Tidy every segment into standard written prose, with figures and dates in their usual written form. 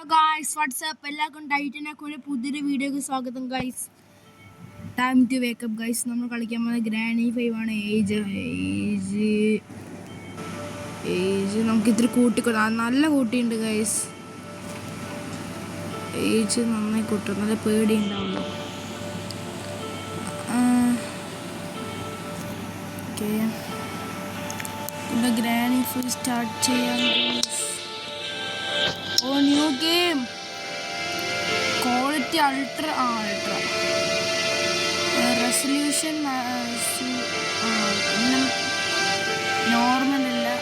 Guys WhatsApp എല്ലാവർക്കും ടൈറ്റനൊക്കെ പുതിയൊരു വീഡിയോക്ക് സ്വാഗതം guys. Time to wake up guys. നമ്മൾ കളിക്കാൻ പോകുന്നത് ഗ്രാനി 5 ആണ്. ഏജ് നമുക്ക് ഇത്തിരി കൂട്ടിക്കൊടുക്കാം. നല്ല കൂട്ടിയുണ്ട് ഗായ്സ്. ഏജ് നന്നായി കൂട്ടും, നല്ല പേടി ഉണ്ടാവുള്ളൂ. ഓക്കെ, ഗ്രാനി 5 സ്റ്റാർട്ട് ചെയ്യാം. Oh, new game. Quality ultra. Resolution normal illa.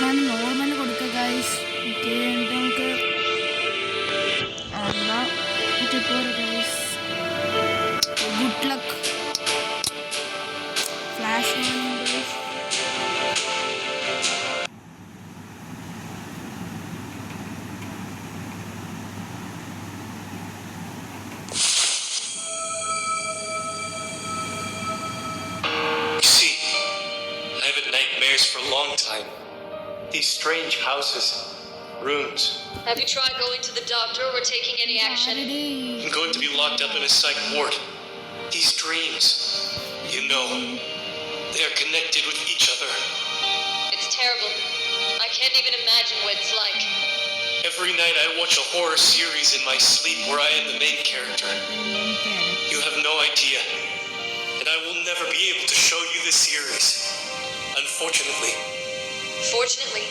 ನಾನು normal കൊടുക്കുക guys. Okay, നമുക്ക് guys. Good luck. Flash on. Nightmares for a long time. These strange houses, rooms. Have you tried going to the doctor or taking any action? I'm going to be locked up in a psych ward. These dreams, you know, they are connected with each other. It's terrible. I can't even imagine what it's like. Every night I watch a horror series in my sleep where I am the main character. You have no idea. And I will never be able to show you this series. Unfortunately. Fortunately?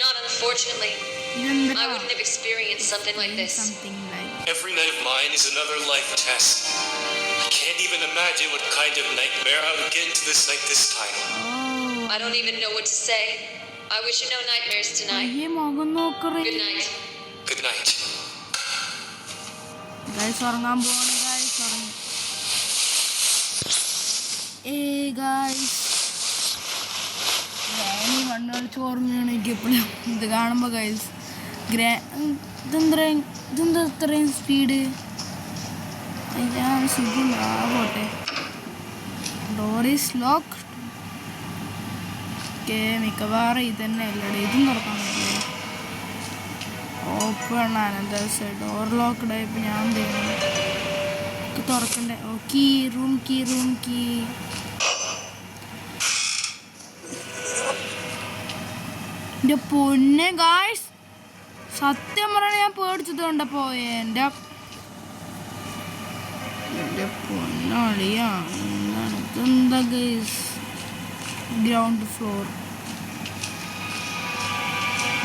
Not unfortunately. I wouldn't have experienced something like this. Every night of mine is another life test. I can't even imagine what kind of nightmare I would get into this night this time. I don't even know what to say. I wish you no nightmares tonight. Good night. Good night. Guys, ഉറങ്ങാൻ പോവാണ് guys. Guys. Granny കണ്ണുകൾ ചോർന്നാണ് എനിക്കെപ്പോഴും ഇത് കാണുമ്പോൾ guys. ഇതെന്താ ഇത്രയും speed? ഞാൻ സുഖം ആവട്ടെ. Door is lock. ഓക്കെ, മിക്കവാറും ഇതന്നെ അല്ലടേ. ഇതും തുറക്കാൻ പറ്റില്ല. ഓപ്പൺ ആണ്. എന്താ ഡോർ ലോക്ക്ഡ് ആയപ്പോൾ ഞാൻ തുറക്കണ്ടേ? ഓ, കീ റൂം കീ. എൻ്റെ പൊന്നെ ഗായ്സ്, സത്യം പറഞ്ഞാൽ ഞാൻ പേടിച്ചത് കണ്ടപ്പോ. എൻ്റെ പൊന്നളിയാ, ഇതെന്താ ഗൈസ്? Ground floor.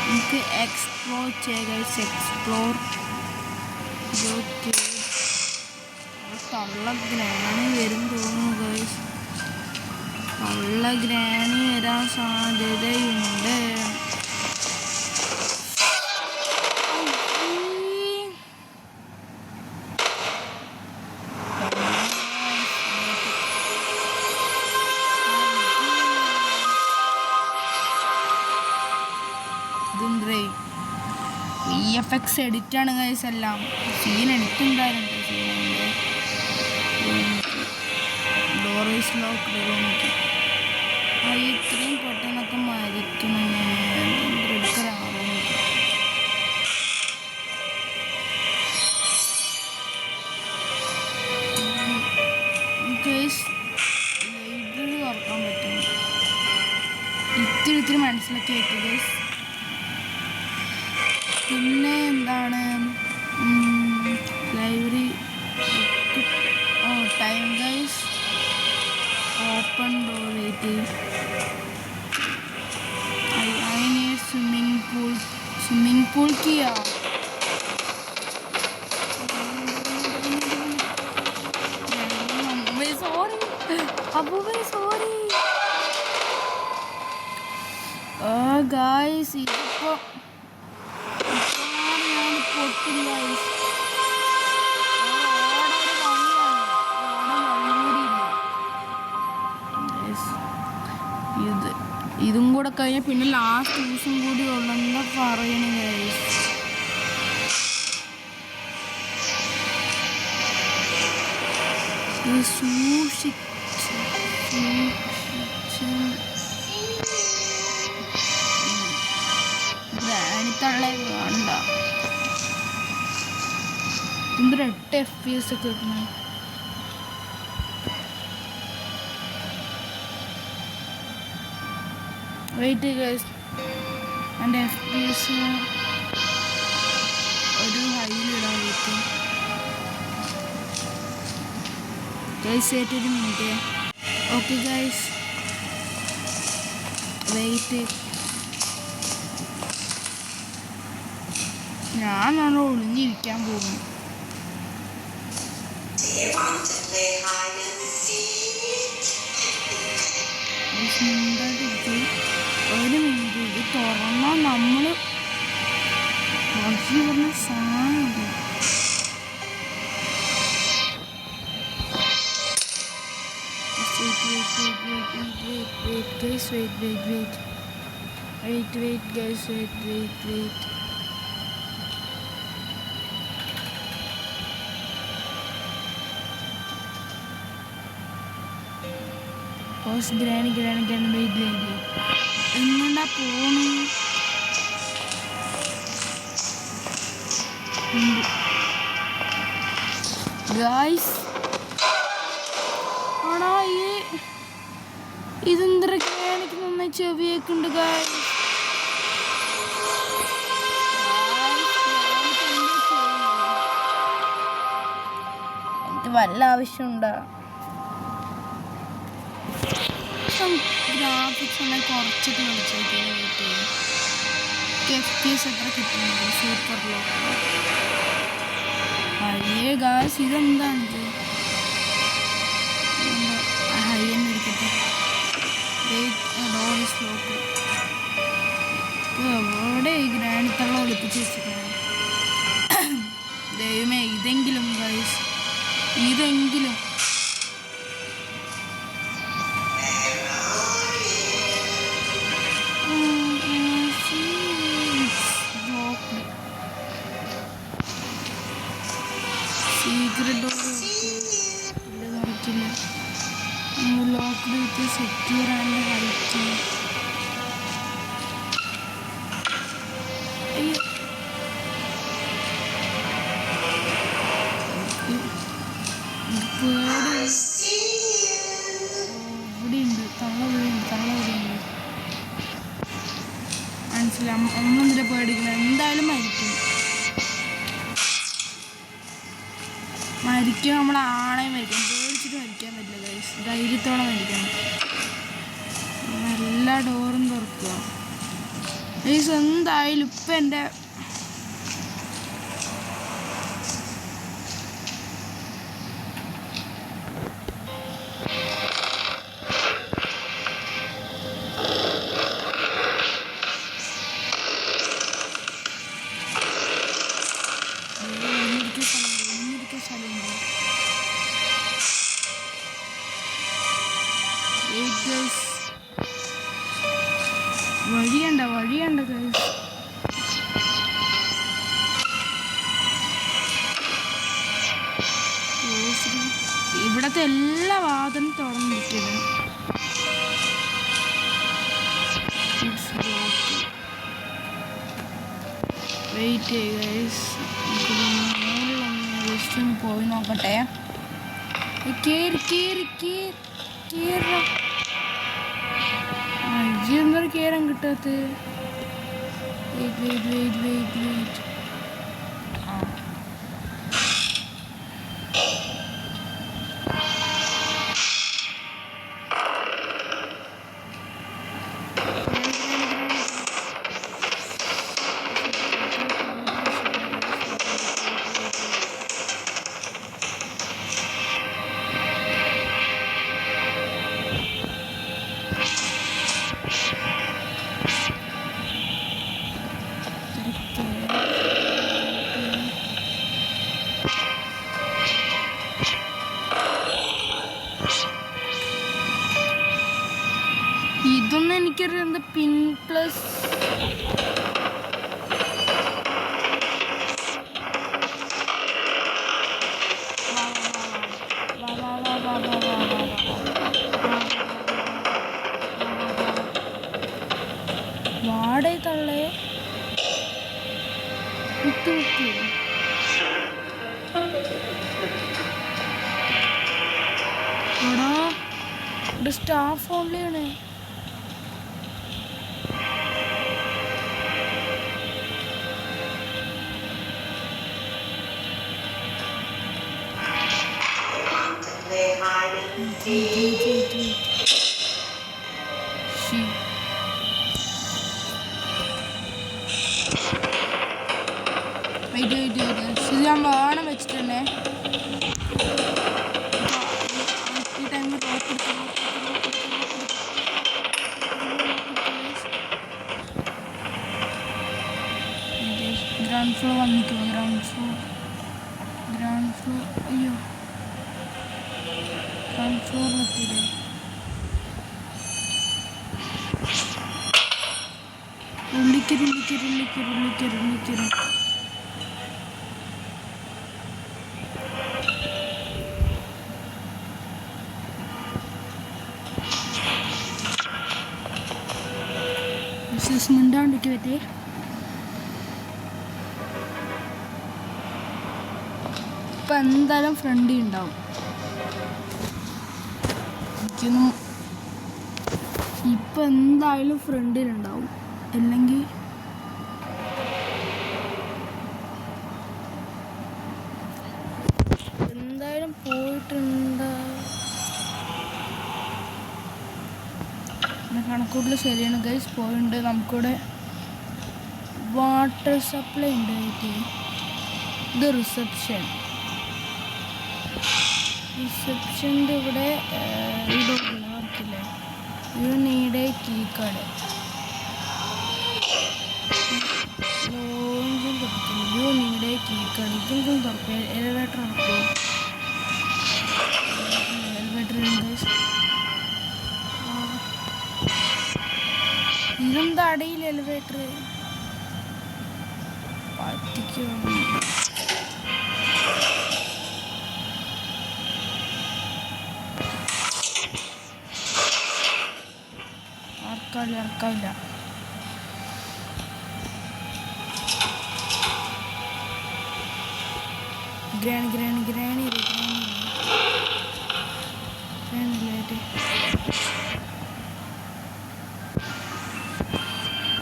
നമുക്ക് എക്സ്പ്ലോർ ചെയ്യാം ഗൈസ്. എക്സ്പ്ലോർ. തള്ള ഗ്രാനി വരും തോന്നുന്നു ഗൈസ്. തള്ള ഗ്രാനി വരാൻ സാധ്യതയുണ്ട്. VFX എഡിറ്റാണ് ഗൈസ് എല്ലാം. സീൻ എഡിറ്റുണ്ടായിരുന്നു. ഡോറീസ് ലോക്ക്. ഇത്രയും പെട്ടെന്നൊക്കെ മരിക്കണം. ഗൈസ്, ലൈബ്രറി തുറക്കാൻ പറ്റും. ഇത്തിരി മനസ്സിലാക്കി വെക്കുക ഗൈസ്. പിന്നെ എന്താണ് library? Time guys. Open door. I need swimming pool किया. sorry. Guys, ഇതിപ്പോ ഞാൻ പൊട്ടില്ല. ഇതും കൂടെ കഴിഞ്ഞാൽ പിന്നെ ലാസ്റ്റ് ദിവസം കൂടി ഉള്ളെന്താ പറയണേ ഗൈസ്. സൂക്ഷിച്ച് എന്തൊരു 8 FPS ഒക്കെ കിട്ടുന്നത്. വെയിറ്റ് ഗൈസ്, എൻ്റെ FPS ഒരു ഹൈയിലിടാൻ വെയിറ്റ് ഗൈസ്. ഒരു മിനിറ്റ്. Okay guys, wait. ഞാൻ നല്ല ഒളിഞ്ഞിരിക്കാൻ പോകുന്നു. ഒരു മിനിറ്റ്, ഇത് തുറന്നാൽ നമ്മൾ പറഞ്ഞ സാധനം wait guys, wait. First granny wait. എങ്ങോട്ടാ പോണു? ഗായ്സ് ആണോ ഇതെന്തൊരു ഗ്രാനിക്ക് നന്നായി ചെവിയൊക്കെ ഉണ്ട് ഗായ്സ്. എനിക്ക് വല്ല ആവശ്യമുണ്ടോ? ഗ്രാഫിക്സ് ഒന്നും കുറച്ചിട്ട് കളിച്ചേക്ക്. FPS എത്ര കിട്ടുന്നുണ്ട് സൂപ്പറിലോ? അയ്യേ ഗായ്സ്, ഇതെന്താണിത്? ഹൈ എന്ന് ഇരിക്കട്ടെ. എവിടെ ഈ ഗ്രാനിത്തള്ള ഒളിപ്പിച്ച് വെച്ചിരിക്കുന്നത്? ദൈവമേ, ഇതെങ്കിലും ഗായ്സ്, ഇതെങ്കിലും. സീക്രട്ട് ഡോർ തുറക്കില്ല. Lock with secure and height. ഇവിടെയുണ്ട് തള്ള മനസ്സിലാവും. ഒന്നെന്തിനെ പേടിക്കണം, എന്തായാലും മരിക്കും. നമ്മൾ ആണയും മരിക്കണം. പേടിച്ചിട്ട് മരിക്കാൻ പറ്റില്ല ഗൈസ്, ധൈര്യത്തോടെ മരിക്കണം. എല്ലാ ഡോറും തുറക്കുക ഗൈസ്. എന്തായാലും ഇപ്പം എൻ്റെ വഴിയുണ്ട ഗൈസ്. ഇവിടത്തെ എല്ലാ വാതിലും തുറന്നിരിക്കുന്നത്. വെയിറ്റ് ചെയ്യുക ഗൈസ്, മുകളിലൊന്ന് പോയി നോക്കട്ടെ. എന്തൊരു കേറാൻ കിട്ടാത്ത? വെയിറ്റ്. ഇതൊന്നും എനിക്കറിയാം. എന്താ പിൻ പ്ലസ് വാടേ തള്ളേ വിട്ടു ഇവിടെ സ്റ്റാഫ് ഓൺലി ആണ്. ഇത് ഞാൻ വേണം വെച്ചിട്ടുണ്ടേ. ഈ ടൈമിൽ ഗ്രൗണ്ട് ഫ്ലോർ വന്നിക്കുമോ? ഗ്രൗണ്ട് ഫ്ലോർ അയ്യോ ഗ്രൗണ്ട് ഫ്ലോറിലെത്തിയില്ലേ? ഉള്ളിക്കരും മിണ്ടാണ്ടിക്ക് പറ്റേ. ഇപ്പം എന്തായാലും ഫ്രണ്ടി ഉണ്ടാവും. ഇപ്പം എന്തായാലും ഫ്രണ്ടിലുണ്ടാവും, അല്ലെങ്കിൽ എന്തായാലും പോയിട്ടുണ്ട്. കണക്കൂട്ടിൽ ശരിയാണ് ഗൈസ്, പോയിട്ടുണ്ട്. നമുക്കിവിടെ വാട്ടർ സപ്ലൈ ഉണ്ട്. ഇത് റിസപ്ഷൻ്റെ ഇവിടെ വർക്കില്ലേ. You need a key card. ലോഞ്ചും തുറക്കുന്നു. You need a key card. ഇതെങ്കിലും തുറക്കും. എലിവേറ്റർ തുറക്കും. എലിവേറ്റർ ഇതെന്താ അടിയിൽ എലിവേറ്റർ പറ്റിക്കോ? ഇറക്കാവില്ല. ഗ്രാനി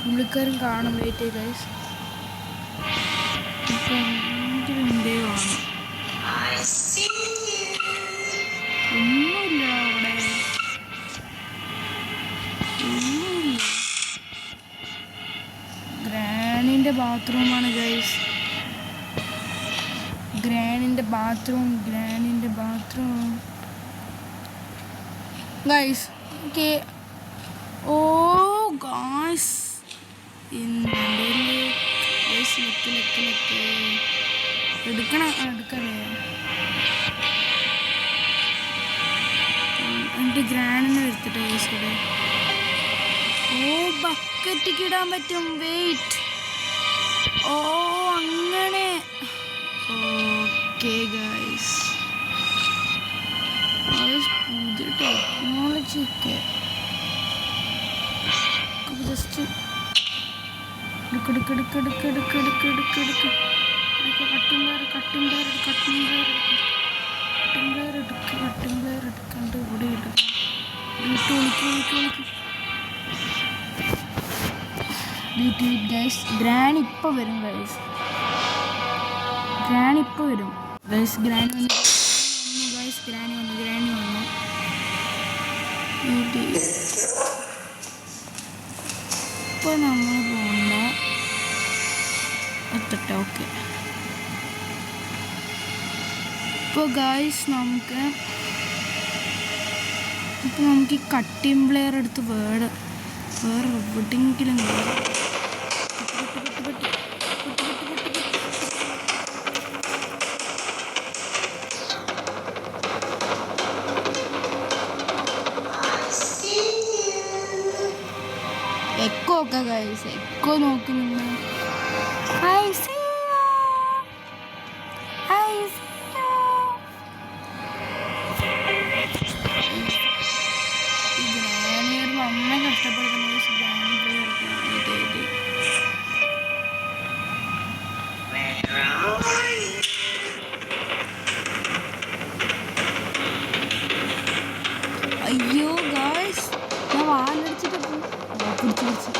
പുള്ളിക്കാരും കാണും. വെയിറ്റ് ചെയ്ത് ഗൈസ്, ഒന്നുമില്ല അവിടെ, ഒന്നുമില്ല. ഗ്രാനിൻ്റെ ബാത്റൂമാണ് ഗൈസ്. ഗ്രാനിൻ്റെ bathroom guys. Okay. Oh guys, എടുക്കണേ എൻ്റെ ഗ്രാനിനെ എടുത്തിട്ട് ഗൈസ് ഇവിടെ. ഓ ബക്കറ്റിക്ക് ഇടാൻ പറ്റും. വെയിറ്റ്. ഓ അങ്ങനെ. ഓക്കെ ഗൈസ്, പുതിയ ടെക്നോളജിയൊക്കെ ജസ്റ്റ് കട്ടിംഗ് എടുക്കാണ്ട് ഇവിടെ ഇടും. ഗൈസ് ഗ്രാനി ഇപ്പോൾ വരും. ഗൈസ് ഗ്രാനി വന്നു. ഇപ്പോൾ നമ്മൾ പോകണ്ട എത്തട്ടെ. ഓക്കെ. ഇപ്പോൾ ഗൈസ് നമുക്ക് ഈ കട്ടിംഗ് പ്ലെയർ എടുത്ത് വേറെ എവിടെയെങ്കിലും എക്കോ ഒക്കെ ഗൈസ്, എക്കോ നോക്കുന്നുണ്ട്. നന്നായി കഷ്ടപ്പെടുന്നു. അയ്യോ പിടിച്ച്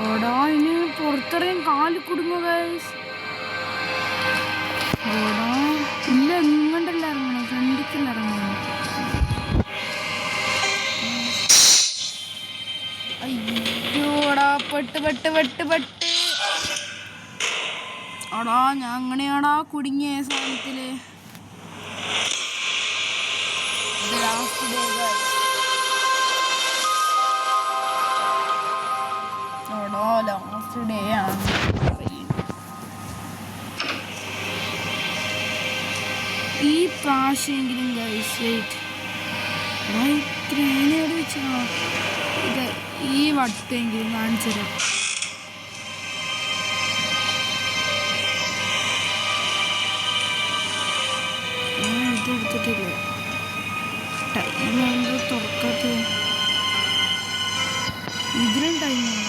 ഓടാ ഇനി പുറത്തിറങ്ങി കാല് കുടുങ്ങുക ഗൈസ്. ഓടാ ഇല്ല എങ്ങോട്ടല്ല ഇറങ്ങണം, ഫ്രണ്ടിക്കല്ല ഇറങ്ങണം. അയ്യോടാ പെട്ട് ആടാ ഞാൻ അങ്ങനെയാടാ കുടുങ്ങിയ സാധനത്തില്. ലാസ്റ്റ് ഡേ ആടാ ലാസ്റ്റ് ഡേ ആണ്. ഈ പ്രാവശ്യമെങ്കിലും ഗൈസ് വെയിറ്റ് ഇത്രയോട് വെച്ചാ ഇത് ഈ വട്ടെങ്കിലും കാണിച്ചു തരാം. ഇതെടുത്തിട്ടില്ല ടൈം ആകുമ്പോൾ തുറക്കാത്ത ഇതിലും ടൈമാണ്.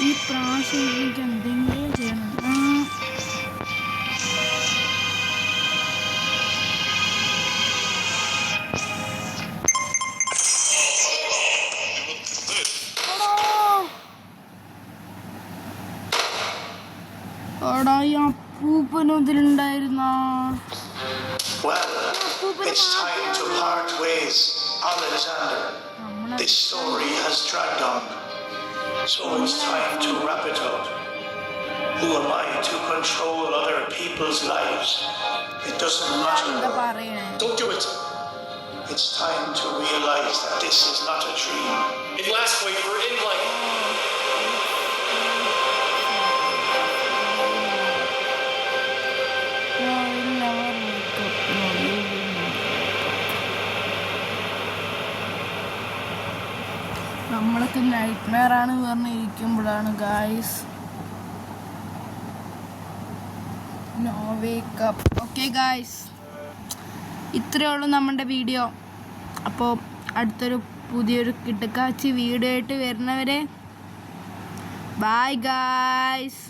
ഈ പ്രാവശ്യം എനിക്ക് എന്തെങ്കിലും ചെയ്യണം. എടാ ഈ അപ്പൂപ്പനും ഇതിലുണ്ടായിരുന്ന. Well, it's time to part ways, Alexander. This story has dragged on, so it's time to wrap it up. Who am I to control other people's lives? It doesn't matter. Don't do it. It's time to realize that this is not a dream. In last week, we're in like... നമ്മളൊക്കെ night ആണ് പറഞ്ഞിരിക്കുമ്പോഴാണ് guys no wake up. Okay guys, ഇത്രയേ ഉള്ളൂ നമ്മുടെ video. അപ്പോൾ അടുത്തൊരു പുതിയൊരു കിടക്കാച്ചി video ആയിട്ട് വരുന്നവരെ ബൈ ഗായ്സ്.